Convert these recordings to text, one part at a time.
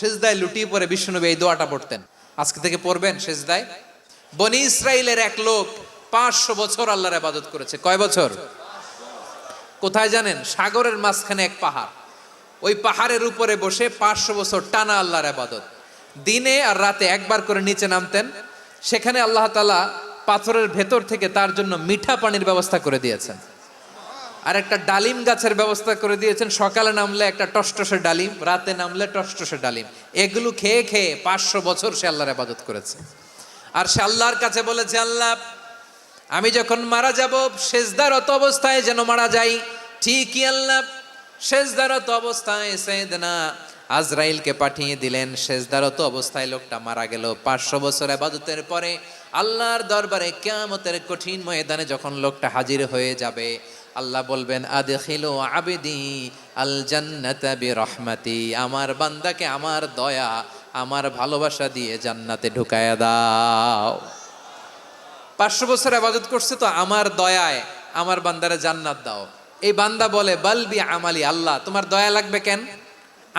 সেজদায় লুটিয়ে পড়ে বিশ্বনবী এই দোয়াটা পড়তেন। আজকে থেকে পড়বেন সেজদায়। বনি ইসরাইলের এক লোক 500 বছর আল্লাহর ইবাদত করেছে। কয় বছর? কোথায় জানেন? সাগরের মাঝখানে এক পাহাড়, ওই পাহাড়ের উপরে বসে 500 বছর টানা আল্লাহর ইবাদত। দিনে আর রাতে একবার করে নিচে নামতেন। সেখানে আল্লাহ তাআলা পাথরের ভেতর থেকে তার জন্য মিঠা পানির ব্যবস্থা করে দিয়েছেন, আর একটা ডালিম গাছের ব্যবস্থা করে দিয়েছেন। সকালে নামলে একটা টসটসে ডালিম, রাতে নামলে টসটসে ডালিম। এগুলো খেয়ে খেয়ে 500 বছর সে আল্লাহর ইবাদত করেছে। আর সে আল্লাহর কাছে বলেছে, আল্লাহ আমি যখন মারা যাব সেজদারত অবস্থায় যেন মারা যাই। ঠিকই আল্লাহ সেজদারত অবস্থায় সাইয়েদনা আজরাইলকে পাঠিয়ে দিলেন। সেজদারত অবস্থায় লোকটা মারা গেল। 500 বছর ইবাদতের পরে আল্লাহর দরবারে কিয়ামতের কঠিন ময়দানে যখন লোকটা হাজির হয়ে যাবে, আল্লাহ বলবেন আদখিলু আবদি আল জান্নাতা বিরহমাতি, আমার বান্দাকে আমার দয়া আমার ভালোবাসা দিয়ে জান্নাতে ঢুকায়া দাও। 500 বছর ইবাদত করছে তো আমার দয়ায় আমার বান্দারে জান্নাত দাও। এই বান্দা বলে বালবি আমালি, আল্লাহ তোমার দয়া লাগবে কেন?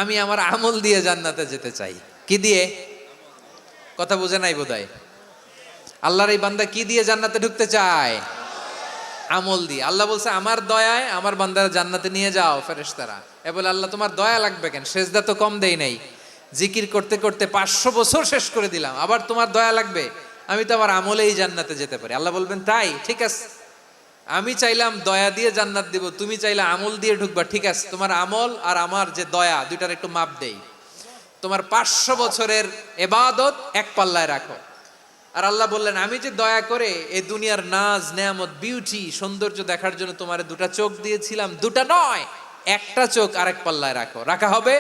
আমি আমার আমল দিয়ে জান্নাতে যেতে চাই। কি দিয়ে? কথা বুঝে নাই বোধহয়। আল্লাহর এই বান্দা কি দিয়ে জান্নাতে ঢুকতে চায়? আমল দিয়ে। আল্লাহ বলছে আমার দয়ায় আমার বান্দারা জান্নাতে নিয়ে যাও ফেরেশতারা। এ বলে আল্লাহ তোমার দয়া লাগবে কেন? সেজদা তো কম দেই নাই, জিকির করতে করতে 500 বছর শেষ করে দিলাম, আবার তোমার দয়া লাগবে? আমি তো আমার আমলেই জান্নাতে যেতে পারি। আল্লাহ বলবেন তাই, ঠিক আছে, আমি চাইলাম দয়া দিয়ে জান্নাত দিব, তুমি চাইলে আমল দিয়ে ঢুকবা, ঠিক আছে, তোমার আমল আর আমার যে দয়া দুইটার একটু মাপ দেই। তোমার 500 বছরের ইবাদত এক পাল্লায় রাখো। আর আল্লাহ বললেন আমি যে দয়া করে এই দুনিয়ার নাজ নেয়ামত বিউটি সৌন্দর্য দেখার জন্য তোমার দুটা চোখ দিয়েছিলাম, দুটা নয় একটা চোখ আরেক পাল্লায় রাখো। রাখা হবে,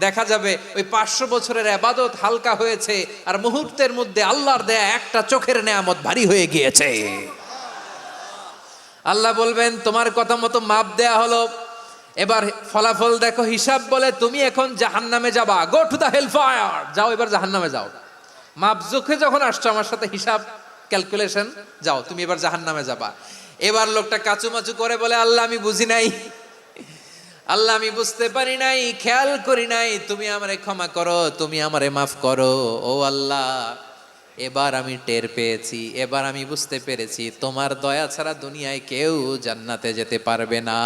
দেখা যাবে ওই 500 বছরের ইবাদত হালকা হয়েছে আর মুহূর্তের মধ্যে আল্লাহর দেয়া একটা চোখের নেয়ামত ভারী হয়ে গিয়েছে। আল্লাহ বলবেন তোমার কথা মতো মাপ দেয়া হলো, এবার ফলাফল দেখো। হিসাব বলে তুমি এখন জাহান্নামে যাবা, go to the hell fire, যাও এবার জাহান্নামে যাও। মাপ জোখে যখন আসছো আমার সাথে হিসাব ক্যালকুলেশন, যাও তুমি এবার জাহান্নামে যাবা। এবার লোকটা কাচুমাচু করে বলে আল্লাহ আমি বুঝি নাই, আল্লাহ আমি বুঝতে পারি নাই, খেয়াল করি নাই, তুমি আমারে ক্ষমা করো, তুমি আমারে মাফ করো। ও আল্লাহ এবার আমি টের পেয়েছি, এবার আমি বুঝতে পেরেছি তোমার দয়া ছাড়া দুনিয়ায় কেউ জান্নাতে যেতে পারবে না।